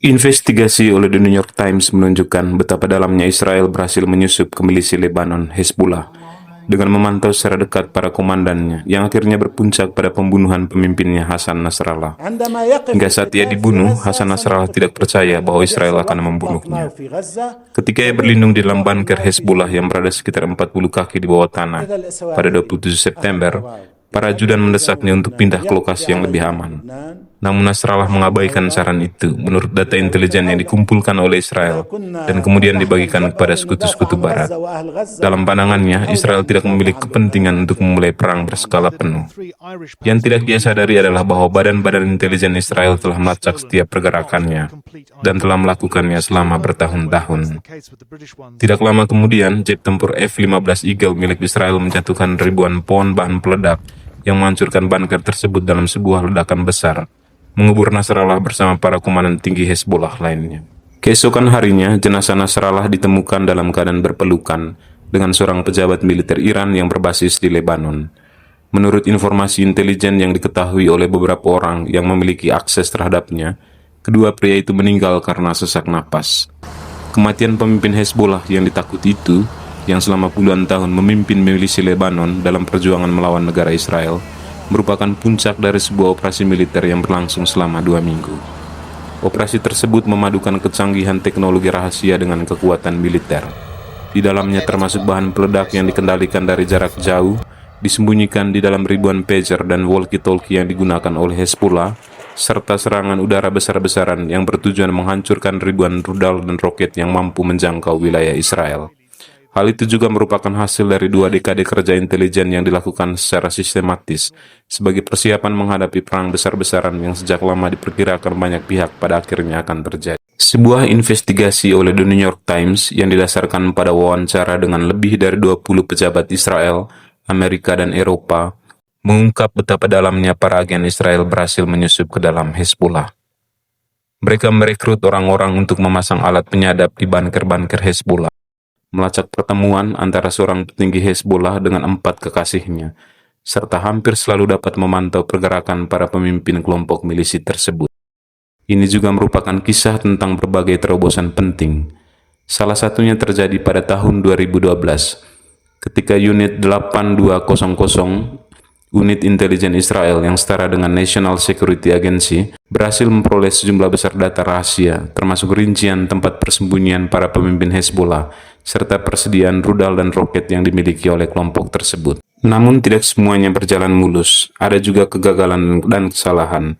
Investigasi oleh The New York Times menunjukkan betapa dalamnya Israel berhasil menyusup ke milisi Lebanon, Hezbollah, dengan memantau secara dekat para komandannya, yang akhirnya berpuncak pada pembunuhan pemimpinnya Hasan Nasrallah. Hingga saat ia dibunuh, Hasan Nasrallah tidak percaya bahwa Israel akan membunuhnya. Ketika ia berlindung di dalam bunker Hezbollah yang berada sekitar 40 kaki di bawah tanah, pada 27 September, para ajudan mendesaknya untuk pindah ke lokasi yang lebih aman. Namun Nasrallah mengabaikan saran itu menurut data intelijen yang dikumpulkan oleh Israel dan kemudian dibagikan kepada sekutu-sekutu Barat. Dalam pandangannya, Israel tidak memiliki kepentingan untuk memulai perang berskala penuh. Yang tidak dia sadari adalah bahwa badan-badan intelijen Israel telah melacak setiap pergerakannya dan telah melakukannya selama bertahun-tahun. Tidak lama kemudian, jet tempur F-15 Eagle milik Israel menjatuhkan ribuan pon bahan peledak yang menghancurkan bunker tersebut dalam sebuah ledakan besar, mengubur Nasrallah bersama para komandan tinggi Hezbollah lainnya. Keesokan harinya, jenazah Nasrallah ditemukan dalam keadaan berpelukan dengan seorang pejabat militer Iran yang berbasis di Lebanon. Menurut informasi intelijen yang diketahui oleh beberapa orang yang memiliki akses terhadapnya, kedua pria itu meninggal karena sesak napas. Kematian pemimpin Hezbollah yang ditakuti itu, yang selama puluhan tahun memimpin milisi Lebanon dalam perjuangan melawan negara Israel, merupakan puncak dari sebuah operasi militer yang berlangsung selama 2 minggu. Operasi tersebut memadukan kecanggihan teknologi rahasia dengan kekuatan militer. Di dalamnya termasuk bahan peledak yang dikendalikan dari jarak jauh, disembunyikan di dalam ribuan pager dan walkie-talkie yang digunakan oleh Hezbollah, serta serangan udara besar-besaran yang bertujuan menghancurkan ribuan rudal dan roket yang mampu menjangkau wilayah Israel. Hal itu juga merupakan hasil dari 2 dekade kerja intelijen yang dilakukan secara sistematis sebagai persiapan menghadapi perang besar-besaran yang sejak lama diperkirakan banyak pihak pada akhirnya akan terjadi. Sebuah investigasi oleh The New York Times yang didasarkan pada wawancara dengan lebih dari 20 pejabat Israel, Amerika, dan Eropa mengungkap betapa dalamnya para agen Israel berhasil menyusup ke dalam Hezbollah. Mereka merekrut orang-orang untuk memasang alat penyadap di bunker-bunker Hezbollah, melacak pertemuan antara seorang petinggi Hezbollah dengan 4 kekasihnya, serta hampir selalu dapat memantau pergerakan para pemimpin kelompok milisi tersebut. Ini juga merupakan kisah tentang berbagai terobosan penting. Salah satunya terjadi pada tahun 2012, ketika unit 8200, unit intelijen Israel yang setara dengan National Security Agency, berhasil memperoleh sejumlah besar data rahasia, termasuk rincian tempat persembunyian para pemimpin Hezbollah, serta persediaan rudal dan roket yang dimiliki oleh kelompok tersebut. Namun tidak semuanya berjalan mulus, ada juga kegagalan dan kesalahan.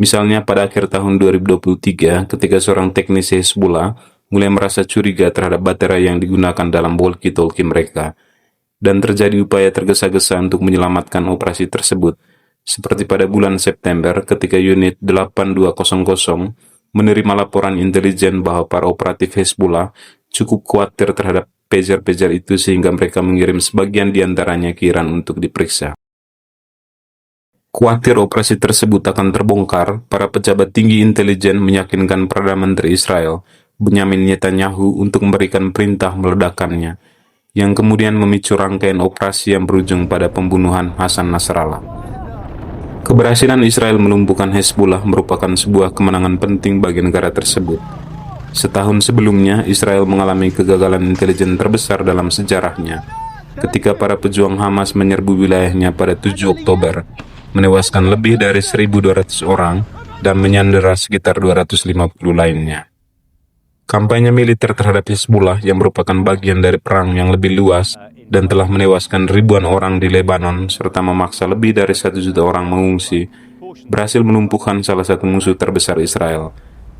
Misalnya pada akhir tahun 2023, ketika seorang teknisi Hezbollah mulai merasa curiga terhadap baterai yang digunakan dalam walkie-talkie mereka, dan terjadi upaya tergesa-gesa untuk menyelamatkan operasi tersebut, seperti pada bulan September ketika unit 8200 menerima laporan intelijen bahwa para operatif Hezbollah cukup khawatir terhadap pager-pager itu sehingga mereka mengirim sebagian diantaranya ke Iran untuk diperiksa. Khawatir operasi tersebut akan terbongkar, para pejabat tinggi intelijen meyakinkan Perdana Menteri Israel, Benyamin Netanyahu, untuk memberikan perintah meledakannya, yang kemudian memicu rangkaian operasi yang berujung pada pembunuhan Hasan Nasrallah. Keberhasilan Israel melumpuhkan Hezbollah merupakan sebuah kemenangan penting bagi negara tersebut. Setahun sebelumnya, Israel mengalami kegagalan intelijen terbesar dalam sejarahnya, ketika para pejuang Hamas menyerbu wilayahnya pada 7 Oktober, menewaskan lebih dari 1.200 orang dan menyandera sekitar 250 lainnya. Kampanye militer terhadap Hezbollah yang merupakan bagian dari perang yang lebih luas dan telah menewaskan ribuan orang di Lebanon serta memaksa lebih dari 1 juta orang mengungsi, berhasil melumpuhkan salah satu musuh terbesar Israel.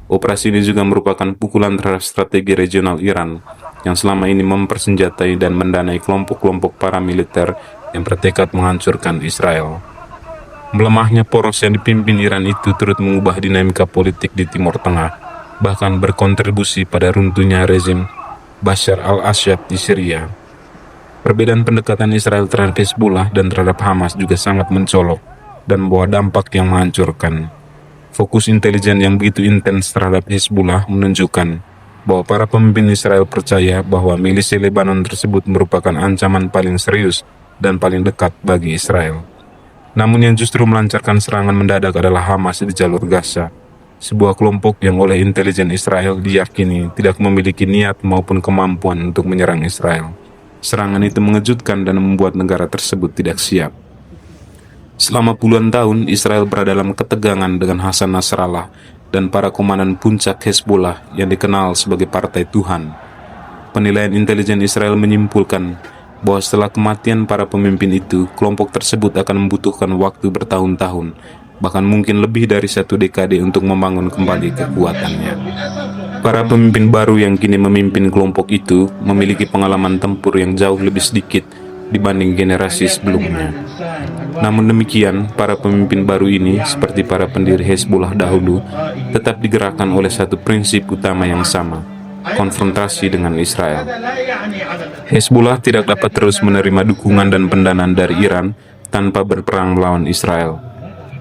Operasi ini juga merupakan pukulan terhadap strategi regional Iran yang selama ini mempersenjatai dan mendanai kelompok-kelompok paramiliter yang bertekad menghancurkan Israel. Melemahnya poros yang dipimpin Iran itu turut mengubah dinamika politik di Timur Tengah, bahkan berkontribusi pada runtuhnya rezim Bashar al-Assad di Syria. Perbedaan pendekatan Israel terhadap Hezbollah dan terhadap Hamas juga sangat mencolok dan membawa dampak yang menghancurkan. Fokus intelijen yang begitu intens terhadap Hezbollah menunjukkan bahwa para pemimpin Israel percaya bahwa milisi Lebanon tersebut merupakan ancaman paling serius dan paling dekat bagi Israel. Namun yang justru melancarkan serangan mendadak adalah Hamas di jalur Gaza. sebuah kelompok yang oleh intelijen Israel diyakini tidak memiliki niat maupun kemampuan untuk menyerang Israel. Serangan itu mengejutkan dan membuat negara tersebut tidak siap. Selama puluhan tahun, Israel berada dalam ketegangan dengan Hasan Nasrallah dan para komandan puncak Hezbollah yang dikenal sebagai Partai Tuhan. Penilaian intelijen Israel menyimpulkan bahwa setelah kematian para pemimpin itu, kelompok tersebut akan membutuhkan waktu bertahun-tahun, bahkan mungkin lebih dari 1 dekade untuk membangun kembali kekuatannya. Para pemimpin baru yang kini memimpin kelompok itu memiliki pengalaman tempur yang jauh lebih sedikit dibanding generasi sebelumnya. Namun demikian, para pemimpin baru ini, seperti para pendiri Hezbollah dahulu, tetap digerakkan oleh satu prinsip utama yang sama: konfrontasi dengan Israel. Hezbollah tidak dapat terus menerima dukungan dan pendanaan dari Iran tanpa berperang melawan Israel.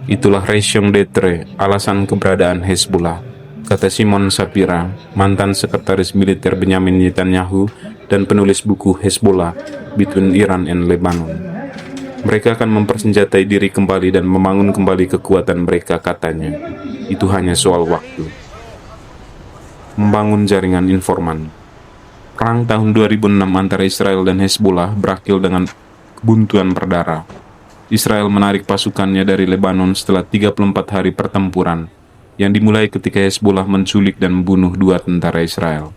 Itulah raison d'être, alasan keberadaan Hezbollah, kata Shimon Shapira, mantan sekretaris militer Benyamin Netanyahu dan penulis buku Hezbollah, Between Iran and Lebanon. Mereka akan mempersenjatai diri kembali dan membangun kembali kekuatan mereka, katanya. Itu hanya soal waktu. Membangun jaringan informan. Perang tahun 2006 antara Israel dan Hezbollah berakhir dengan kebuntuan berdarah. Israel menarik pasukannya dari Lebanon setelah 34 hari pertempuran, yang dimulai ketika Hezbollah menculik dan membunuh 2 tentara Israel.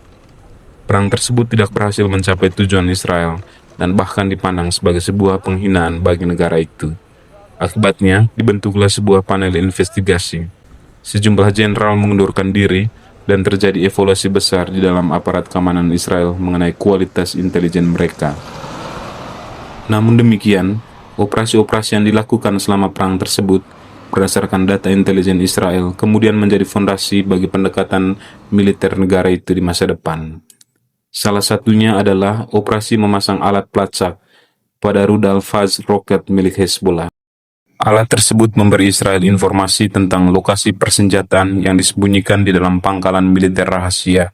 Perang tersebut tidak berhasil mencapai tujuan Israel, dan bahkan dipandang sebagai sebuah penghinaan bagi negara itu. Akibatnya, dibentuklah sebuah panel investigasi. Sejumlah jenderal mengundurkan diri, dan terjadi evaluasi besar di dalam aparat keamanan Israel mengenai kualitas intelijen mereka. Namun demikian, operasi-operasi yang dilakukan selama perang tersebut berdasarkan data intelijen Israel kemudian menjadi fondasi bagi pendekatan militer negara itu di masa depan. Salah satunya adalah operasi memasang alat pelacak pada rudal Faz roket milik Hezbollah. Alat tersebut memberi Israel informasi tentang lokasi persenjataan yang disembunyikan di dalam pangkalan militer rahasia,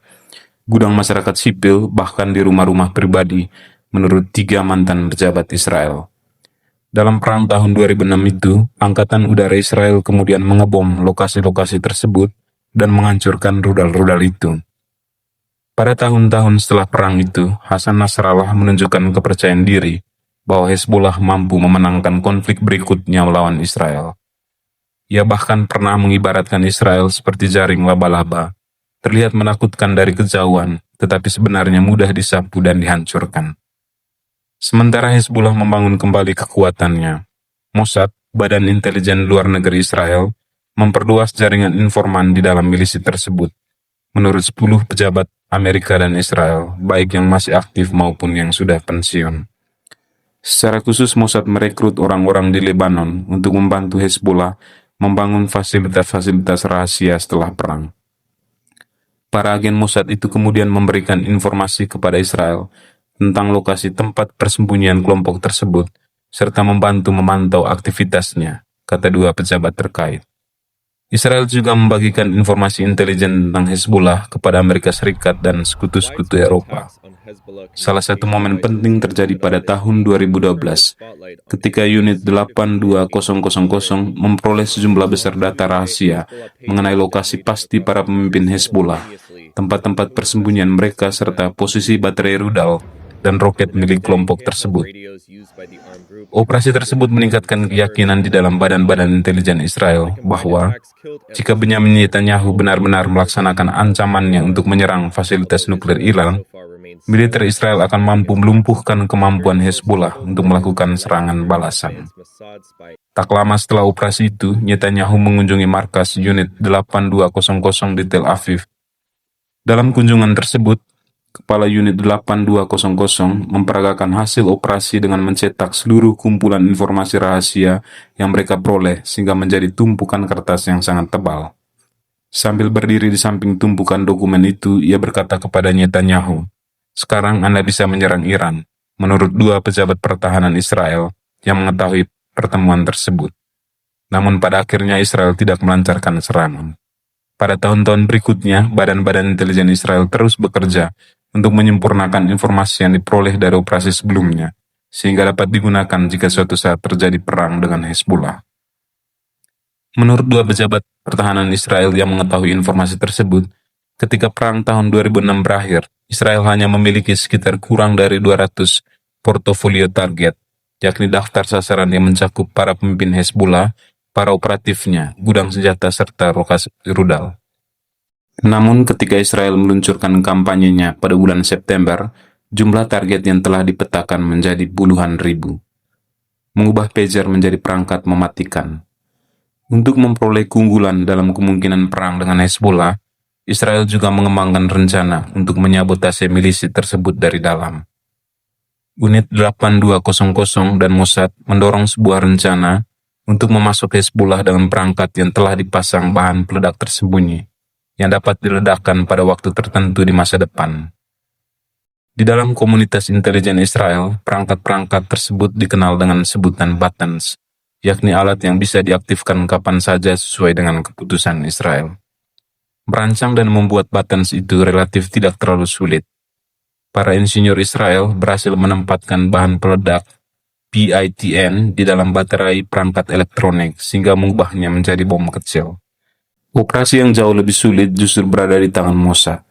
gudang masyarakat sipil, bahkan di rumah-rumah pribadi, menurut 3 mantan pejabat Israel. Dalam perang tahun 2006 itu, Angkatan Udara Israel kemudian mengebom lokasi-lokasi tersebut dan menghancurkan rudal-rudal itu. Pada tahun-tahun setelah perang itu, Hasan Nasrallah menunjukkan kepercayaan diri bahwa Hezbollah mampu memenangkan konflik berikutnya melawan Israel. Ia bahkan pernah mengibaratkan Israel seperti jaring laba-laba, terlihat menakutkan dari kejauhan, tetapi sebenarnya mudah disapu dan dihancurkan. Sementara Hezbollah membangun kembali kekuatannya, Mossad, Badan Intelijen Luar Negeri Israel, memperluas jaringan informan di dalam milisi tersebut. Menurut 10 pejabat Amerika dan Israel, baik yang masih aktif maupun yang sudah pensiun. Secara khusus, Mossad merekrut orang-orang di Lebanon untuk membantu Hezbollah membangun fasilitas-fasilitas rahasia setelah perang. Para agen Mossad itu kemudian memberikan informasi kepada Israel tentang lokasi tempat persembunyian kelompok tersebut, serta membantu memantau aktivitasnya, kata 2 pejabat terkait. Israel juga membagikan informasi intelijen tentang Hezbollah kepada Amerika Serikat dan sekutu-sekutu Eropa. Salah satu momen penting terjadi pada tahun 2012, ketika unit 82000 memperoleh sejumlah besar data rahasia mengenai lokasi pasti para pemimpin Hezbollah, tempat-tempat persembunyian mereka, serta posisi baterai rudal dan roket milik kelompok tersebut. Operasi tersebut meningkatkan keyakinan di dalam badan-badan intelijen Israel bahwa jika Benyamin Netanyahu benar-benar melaksanakan ancamannya untuk menyerang fasilitas nuklir Iran, militer Israel akan mampu melumpuhkan kemampuan Hezbollah untuk melakukan serangan balasan. Tak lama setelah operasi itu, Netanyahu mengunjungi markas unit 8200 di Tel Aviv. Dalam kunjungan tersebut, Kepala Unit 8200 memperagakan hasil operasi dengan mencetak seluruh kumpulan informasi rahasia yang mereka peroleh sehingga menjadi tumpukan kertas yang sangat tebal. Sambil berdiri di samping tumpukan dokumen itu, ia berkata kepada Netanyahu, "Sekarang Anda bisa menyerang Iran," menurut 2 pejabat pertahanan Israel yang mengetahui pertemuan tersebut. Namun pada akhirnya Israel tidak melancarkan serangan. Pada tahun-tahun berikutnya, badan-badan intelijen Israel terus bekerja untuk menyempurnakan informasi yang diperoleh dari operasi sebelumnya, sehingga dapat digunakan jika suatu saat terjadi perang dengan Hezbollah. Menurut 2 pejabat pertahanan Israel yang mengetahui informasi tersebut. Ketika perang tahun 2006 berakhir, Israel hanya memiliki sekitar kurang dari 200 portofolio target, yakni daftar sasaran yang mencakup para pemimpin Hezbollah, para operatifnya, gudang senjata, serta lokasi rudal. Namun ketika Israel meluncurkan kampanyenya pada bulan September, jumlah target yang telah dipetakan menjadi puluhan ribu. Mengubah pager menjadi perangkat mematikan. Untuk memperoleh keunggulan dalam kemungkinan perang dengan Hezbollah, Israel juga mengembangkan rencana untuk menyabotase milisi tersebut dari dalam. Unit 8200 dan Mossad mendorong sebuah rencana untuk memasuk Hezbollah dengan perangkat yang telah dipasang bahan peledak tersembunyi, yang dapat diledakkan pada waktu tertentu di masa depan. Di dalam komunitas intelijen Israel, perangkat-perangkat tersebut dikenal dengan sebutan buttons, yakni alat yang bisa diaktifkan kapan saja sesuai dengan keputusan Israel. Merancang dan membuat buttons itu relatif tidak terlalu sulit. Para insinyur Israel berhasil menempatkan bahan peledak PITN di dalam baterai perangkat elektronik sehingga mengubahnya menjadi bom kecil. Operasi yang jauh lebih sulit justru berada di tangan Mossad.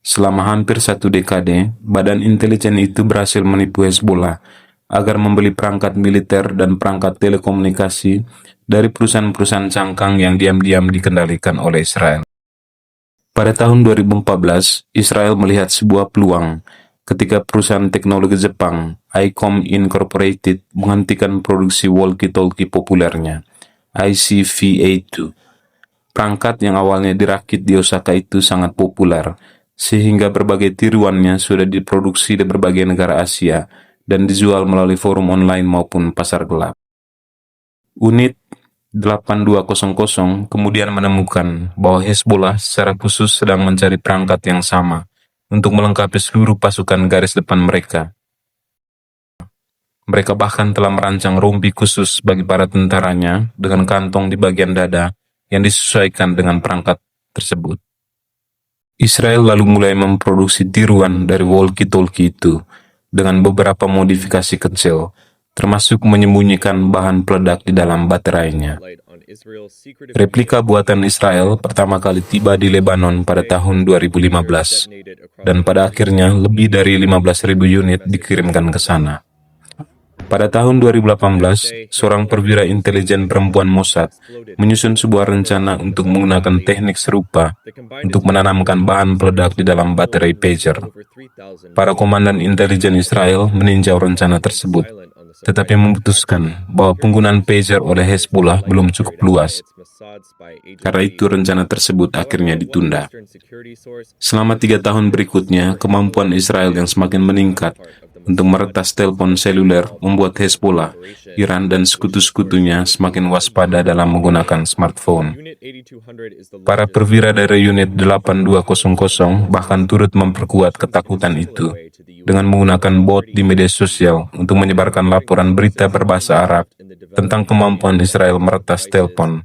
Selama hampir 1 dekade, badan intelijen itu berhasil menipu Hezbollah agar membeli perangkat militer dan perangkat telekomunikasi dari perusahaan-perusahaan cangkang yang diam-diam dikendalikan oleh Israel. Pada tahun 2014, Israel melihat sebuah peluang ketika perusahaan teknologi Jepang, ICOM Incorporated, menghentikan produksi walkie-talkie populernya, ICVA-2. Perangkat yang awalnya dirakit di Osaka itu sangat populer, sehingga berbagai tiruannya sudah diproduksi di berbagai negara Asia dan dijual melalui forum online maupun pasar gelap. Unit 8200 kemudian menemukan bahwa Hezbollah secara khusus sedang mencari perangkat yang sama untuk melengkapi seluruh pasukan garis depan mereka. Mereka bahkan telah merancang rompi khusus bagi para tentaranya dengan kantong di bagian dada yang disesuaikan dengan perangkat tersebut. Israel lalu mulai memproduksi tiruan dari walkie-talkie itu dengan beberapa modifikasi kecil, termasuk menyembunyikan bahan peledak di dalam baterainya. Replika buatan Israel pertama kali tiba di Lebanon pada tahun 2015, dan pada akhirnya lebih dari 15.000 unit dikirimkan ke sana. Pada tahun 2018, seorang perwira intelijen perempuan Mossad menyusun sebuah rencana untuk menggunakan teknik serupa untuk menanamkan bahan peledak di dalam baterai pager. Para komandan intelijen Israel meninjau rencana tersebut, tetapi memutuskan bahwa penggunaan pager oleh Hezbollah belum cukup luas. Karena itu rencana tersebut akhirnya ditunda. Selama 3 tahun berikutnya, kemampuan Israel yang semakin meningkat untuk meretas telepon seluler membuat Hezbollah, Iran, dan sekutu-sekutunya semakin waspada dalam menggunakan smartphone. Para perwira dari unit 8200 bahkan turut memperkuat ketakutan itu dengan menggunakan bot di media sosial untuk menyebarkan laporan berita berbahasa Arab tentang kemampuan Israel meretas telepon.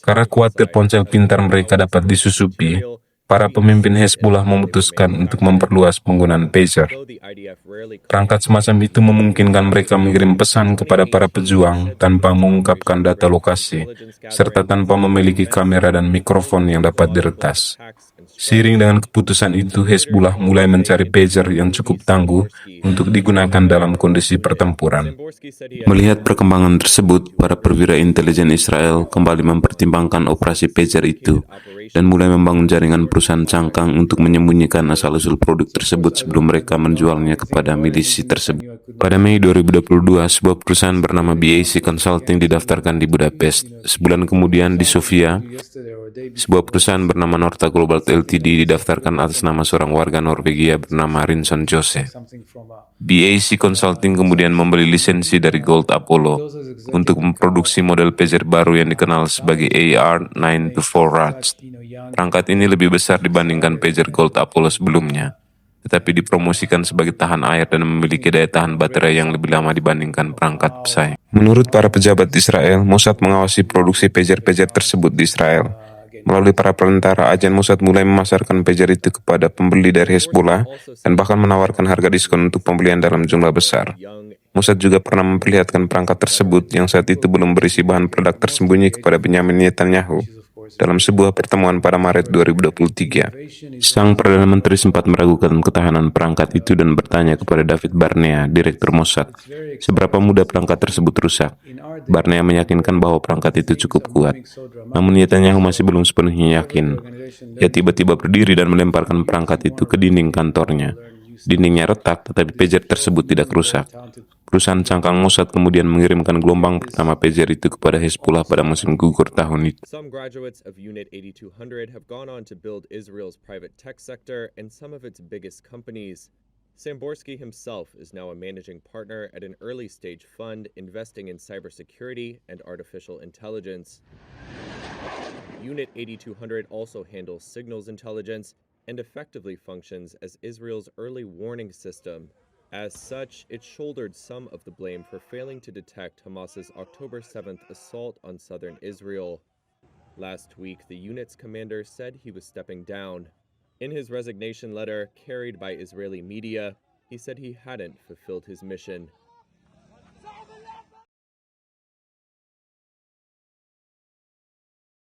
Karena khawatir ponsel pintar mereka dapat disusupi, para pemimpin Hezbollah memutuskan untuk memperluas penggunaan pager. Perangkat semacam itu memungkinkan mereka mengirim pesan kepada para pejuang tanpa mengungkapkan data lokasi, serta tanpa memiliki kamera dan mikrofon yang dapat diretas. Seiring dengan keputusan itu, Hezbollah mulai mencari pager yang cukup tangguh untuk digunakan dalam kondisi pertempuran. Melihat perkembangan tersebut, para perwira intelijen Israel kembali mempertimbangkan operasi pager itu dan mulai membangun jaringan perusahaan cangkang untuk menyembunyikan asal-usul produk tersebut sebelum mereka menjualnya kepada milisi tersebut. Pada Mei 2022, sebuah perusahaan bernama BAC Consulting didaftarkan di Budapest. Sebulan kemudian di Sofia, sebuah perusahaan bernama Norta Global Ltd didaftarkan atas nama seorang warga Norwegia bernama Rinson Jose. BAC Consulting kemudian membeli lisensi dari Gold Apollo untuk memproduksi model pager baru yang dikenal sebagai AR-924 Raj. Perangkat ini lebih besar dibandingkan pager Gold Apollo sebelumnya, tetapi dipromosikan sebagai tahan air dan memiliki daya tahan baterai yang lebih lama dibandingkan perangkat pesaing. Menurut para pejabat Israel, Mossad mengawasi produksi pager-pager tersebut di Israel. Melalui para perantara, agen Mossad mulai memasarkan pager itu kepada pembeli dari Hezbollah dan bahkan menawarkan harga diskon untuk pembelian dalam jumlah besar. Mossad juga pernah memperlihatkan perangkat tersebut yang saat itu belum berisi bahan peledak tersembunyi kepada Benyamin Netanyahu dalam sebuah pertemuan pada Maret 2023. Sang Perdana Menteri sempat meragukan ketahanan perangkat itu dan bertanya kepada David Barnea, Direktur Mossad, seberapa mudah perangkat tersebut rusak. Barnea meyakinkan bahwa perangkat itu cukup kuat. Namun Netanyahu masih belum sepenuhnya yakin. Ia tiba-tiba berdiri dan melemparkan perangkat itu ke dinding kantornya. Dindingnya retak, tetapi pager tersebut tidak rusak. Perusahaan cangkang Mossad kemudian mengirimkan gelombang pertama pager itu kepada Hezbollah pada musim gugur tahun itu. Some graduates of Unit 8200 have gone on to build Israel's private tech sector and some of its biggest companies. Samborsky himself is now a managing partner at an early-stage fund investing in cybersecurity and artificial intelligence. Unit 8200 also handles signals intelligence and effectively functions as Israel's early warning system. As such, it shouldered some of the blame for failing to detect Hamas's October 7th assault on southern Israel. Last week, the unit's commander said he was stepping down. In his resignation letter, carried by Israeli media, he said he hadn't fulfilled his mission.